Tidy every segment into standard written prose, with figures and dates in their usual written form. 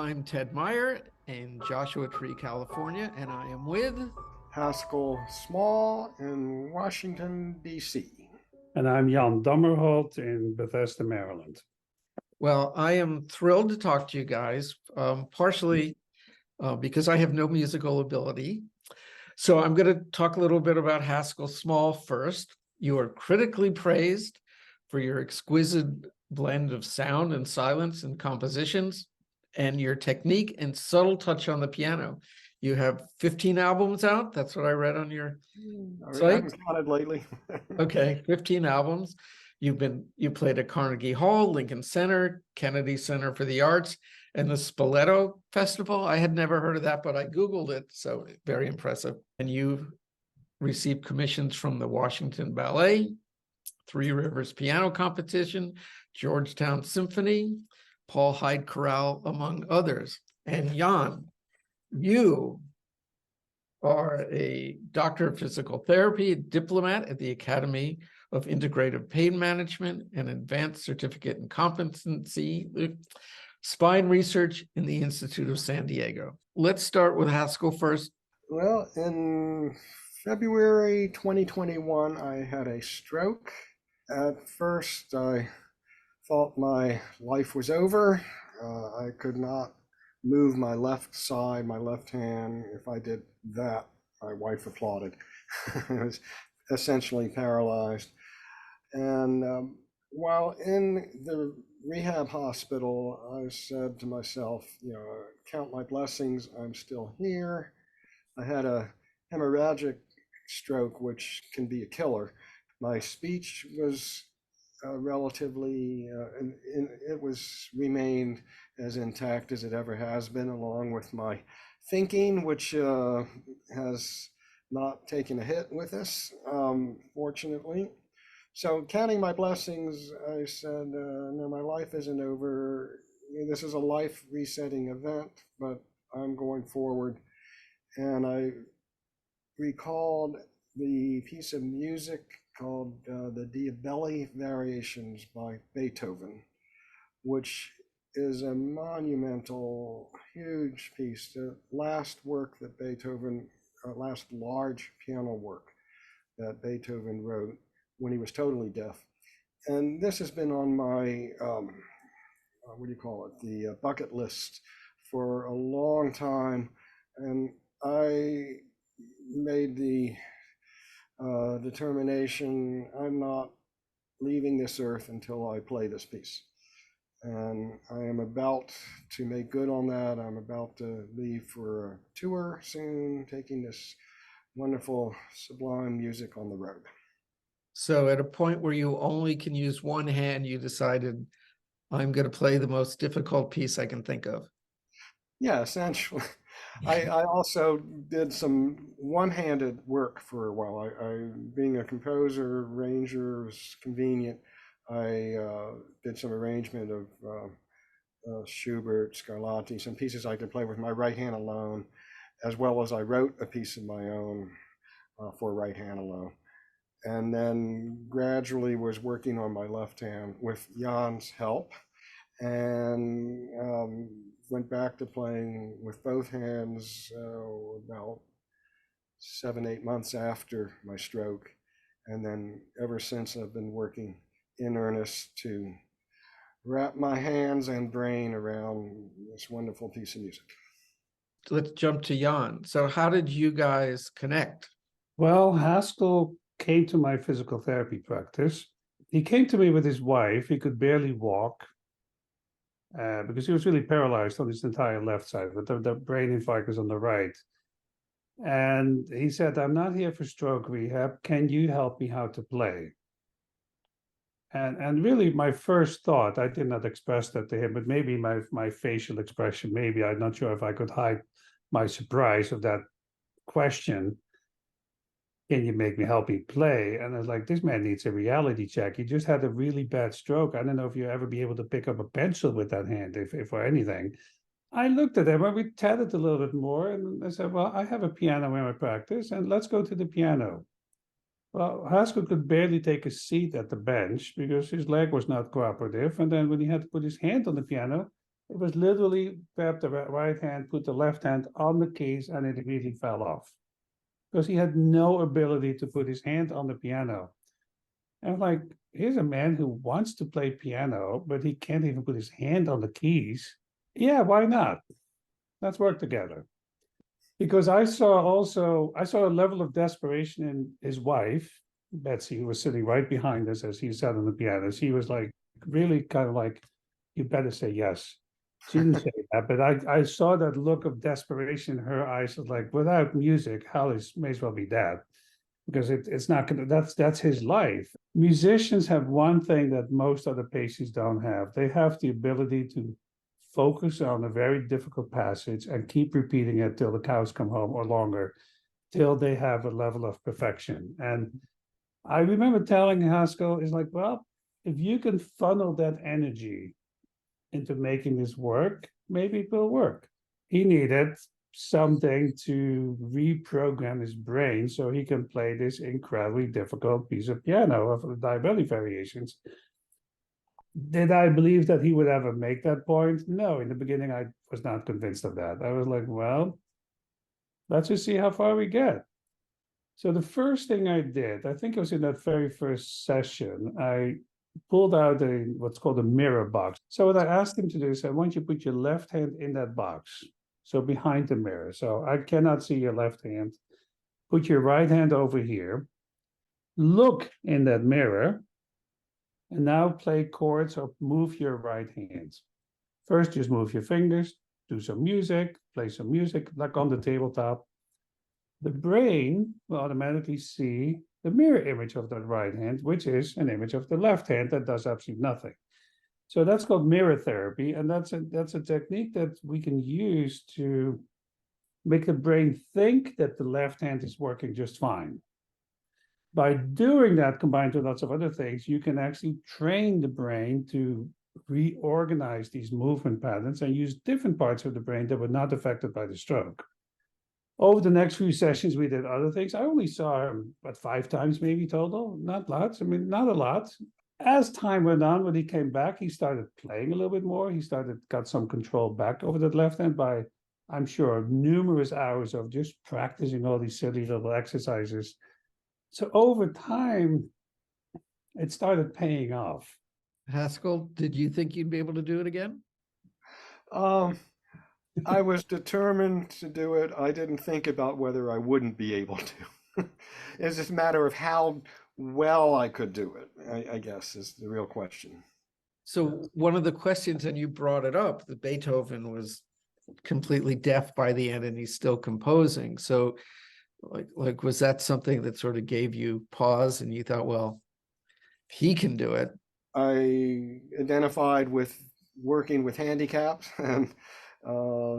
I'm Ted Meyer in Joshua Tree, California, and I am with. Haskell Small in Washington, D.C. And I'm Jan Dommerholt in Bethesda, Maryland. Well, I am thrilled to talk to you guys, partially because I have no musical ability. So I'm going to talk a little bit about Haskell Small first. You are critically praised for your exquisite blend of sound and silence and compositions, and your technique and subtle touch on the piano. You have 15 albums out. That's what I read on your I site. haven't counted lately. Okay, 15 albums. You played at Carnegie Hall, Lincoln Center, Kennedy Center for the Arts, and the Spoleto Festival. I had never heard of that, but I Googled it, so very impressive. And you received commissions from the Washington Ballet, Three Rivers Piano Competition, Georgetown Symphony, Paul Hyde Chorale, among others. And Jan, you are a doctor of physical therapy, a diplomat at the Academy of Integrative Pain Management, an advanced certificate in competency, spine research in the Institute of San Diego. Let's start with Haskell first. Well, in February 2021, I had a stroke. At first, I thought my life was over. I could not move my left side, my left hand. If I did that, my wife applauded. I was essentially paralyzed. And while in the rehab hospital, I said to myself, count my blessings, I'm still here. I had a hemorrhagic stroke, which can be a killer. My speech was relatively, it was remained as intact as it ever has been, along with my thinking, which has not taken a hit with this, fortunately. So counting my blessings, I said, no, my life isn't over. This is a life resetting event, but I'm going forward. And I recalled the piece of music called the Diabelli Variations by Beethoven, which is a monumental, huge piece, the last work that Beethoven, last large piano work that Beethoven wrote when he was totally deaf. And this has been on my, the bucket list for a long time. And I made the determination, I'm not leaving this earth until I play this piece. And I am about to make good on that. I'm about to leave for a tour soon, taking this wonderful, sublime music on the road. So at a point where you only can use one hand, you decided, I'm going to play the most difficult piece I can think of. Yeah, essentially. I also did some one-handed work for a while. I being a composer, arranger was convenient. I did some arrangement of Schubert, Scarlatti, some pieces I could play with my right hand alone, as well as I wrote a piece of my own for right hand alone. And then gradually was working on my left hand with Jan's help, and went back to playing with both hands about 7-8 months after my stroke. And then ever since, I've been working in earnest to wrap my hands and brain around this wonderful piece of music. Let's jump to Jan. So how did you guys connect? Well, Haskell came to my physical therapy practice. He came to me with his wife. He could barely walk because he was really paralyzed on his entire left side, with the brain infarct on the right. And he said, I'm not here for stroke rehab. Can you help me how to play? And really, my first thought, I did not express that to him, but maybe my facial expression, maybe I'm not sure if I could hide my surprise of that question. Can you make me help me play? And I was like, this man needs a reality check. He just had a really bad stroke. I don't know if you'll ever be able to pick up a pencil with that hand, if or anything. I looked at him and we chatted a little bit more. And I said, well, I have a piano in my practice and let's go to the piano. Well, Haskell could barely take a seat at the bench because his leg was not cooperative. And then when he had to put his hand on the piano, It was literally grab the right hand, put the left hand on the keys, and it immediately fell off because he had no ability to put his hand on the piano. And I'm like, here's a man who wants to play piano, but he can't even put his hand on the keys. Yeah, why not? Let's work together. Because I saw a level of desperation in his wife, Betsy, who was sitting right behind us as he sat on the piano. She was like, really kind of like, you better say yes. She didn't say that, but I saw that look of desperation in her eyes. Of like, without music, may as well be dead, because it's not gonna. That's his life. Musicians have one thing that most other patients don't have. They have the ability to focus on a very difficult passage and keep repeating it till the cows come home or longer, till they have a level of perfection. And I remember telling Haskell, is like, well, if you can funnel that energy into making this work, maybe it will work. He needed something to reprogram his brain so he can play this incredibly difficult piece of piano of the Diabelli variations. Did I believe that he would ever make that point? No, in the beginning, I was not convinced of that. I was like, well, let's just see how far we get. So the first thing I did, I think it was in that very first session, I pulled out what's called a mirror box. So what I asked him to do is I want you to put your left hand in that box. So behind the mirror. So I cannot see your left hand. Put your right hand over here. Look in that mirror. And now play chords or move your right hand. First, just move your fingers, do some music, play some music like on the tabletop. The brain will automatically see the mirror image of the right hand, which is an image of the left hand that does absolutely nothing. So that's called mirror therapy, and that's a technique that we can use to make the brain think that the left hand is working just fine. By doing that, combined with lots of other things, you can actually train the brain to reorganize these movement patterns and use different parts of the brain that were not affected by the stroke. Over the next few sessions, we did other things. I only saw him, 5 times maybe total, not lots. I mean, not a lot. As time went on, when he came back, he started playing a little bit more. He got some control back over that left hand by, I'm sure, numerous hours of just practicing all these silly little exercises. So over time, it started paying off. Haskell, did you think you'd be able to do it again? I was determined to do it. I didn't think about whether I wouldn't be able to. It's just a matter of how well I could do it, I guess, is the real question. So one of the questions, and you brought it up, that Beethoven was completely deaf by the end and he's still composing. So like was that something that sort of gave you pause and you thought, well, he can do it? I identified with working with handicaps and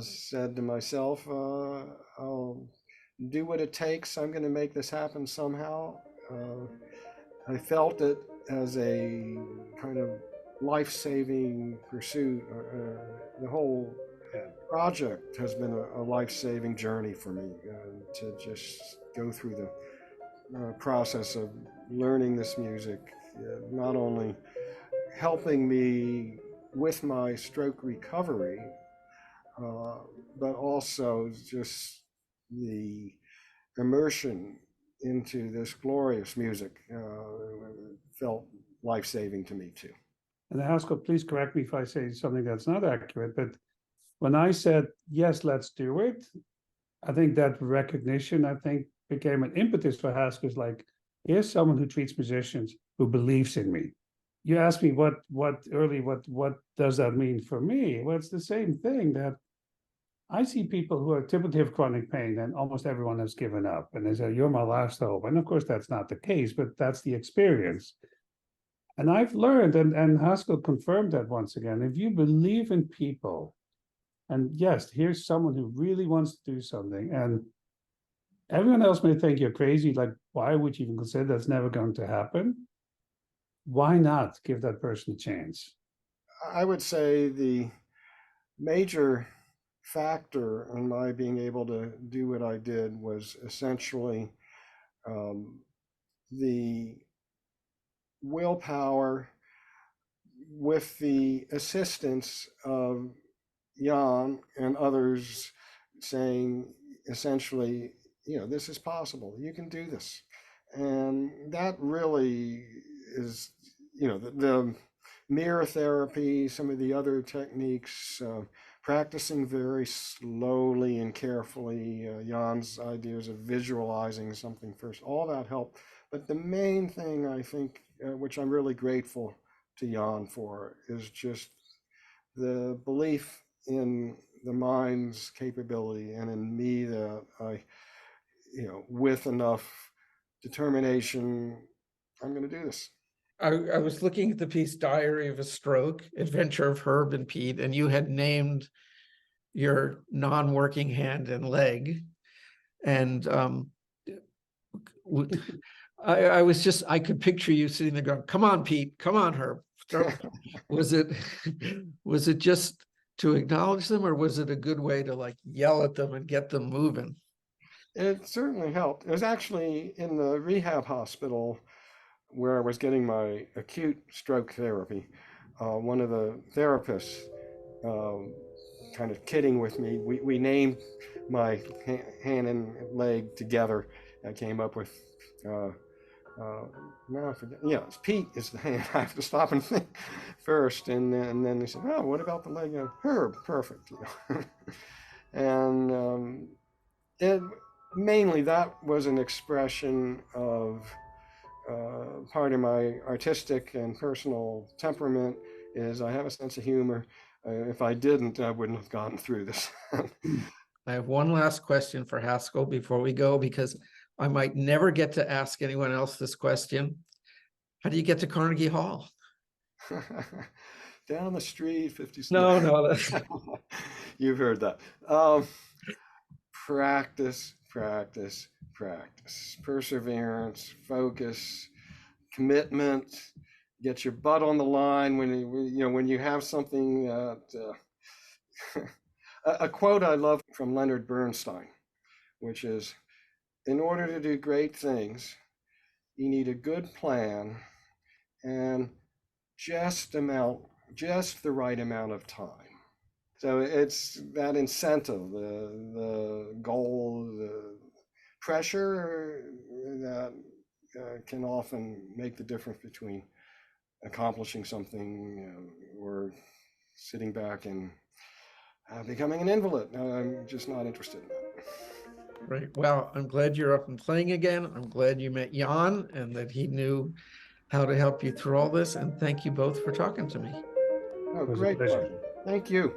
said to myself, I'll do what it takes. I'm going to make this happen somehow. I felt it as a kind of life-saving pursuit. The whole project has been a life-saving journey for me, to just go through the process of learning this music, not only helping me with my stroke recovery, but also just the immersion into this glorious music felt life-saving to me too. And Haskell, please correct me if I say something that's not accurate, but when I said, yes, let's do it, I think that recognition, became an impetus for Haskell's like, here's someone who treats musicians who believes in me. You asked me what does that mean for me? Well, it's the same thing that I see people who are typically have chronic pain and almost everyone has given up and they say, you're my last hope. And of course, that's not the case, but that's the experience. And I've learned, and Haskell confirmed that once again, if you believe in people, and yes, here's someone who really wants to do something, and everyone else may think you're crazy, like, why would you even consider that's never going to happen? Why not give that person a chance? I would say the major factor in my being able to do what I did was essentially the willpower with the assistance of Jan and others saying essentially, this is possible. You can do this. And that really is, the mirror therapy, some of the other techniques, practicing very slowly and carefully, Jan's ideas of visualizing something first, all that helped. But the main thing I think, which I'm really grateful to Jan for, is just the belief in the mind's capability and in me that I, with enough determination, I'm going to do this. I was looking at the piece Diary of a Stroke, Adventure of Herb and Pete, and you had named your non-working hand and leg. And I could picture you sitting there going, come on, Pete, come on, Herb. Was it just to acknowledge them, or was it a good way to like yell at them and get them moving? It certainly helped. It was actually in the rehab hospital where I was getting my acute stroke therapy. One of the therapists, kind of kidding with me, we named my hand and leg together. I came up with, now I forget. Yeah, it's Pete is the hand. I have to stop and think first, and then they said, "Oh, what about the leg?" Herb, perfect. And it mainly that was an expression of part of my artistic and personal temperament is I have a sense of humor. If I didn't, I wouldn't have gotten through this. I have one last question for Haskell before we go, because I might never get to ask anyone else this question. How do you get to Carnegie Hall? Down the street, 56. No, that's... You've heard that. Practice, practice, practice. Perseverance, focus, commitment. Get your butt on the line when you have something that. A quote I love from Leonard Bernstein, which is, in order to do great things, you need a good plan and just the right amount of time. So it's that incentive, the goal, the pressure that can often make the difference between accomplishing something or sitting back and becoming an invalid. I'm just not interested in that. Right. Well, I'm glad you're up and playing again. I'm glad you met Jan and that he knew how to help you through all this. And thank you both for talking to me. Oh, was a great pleasure. pleasure. Thank you.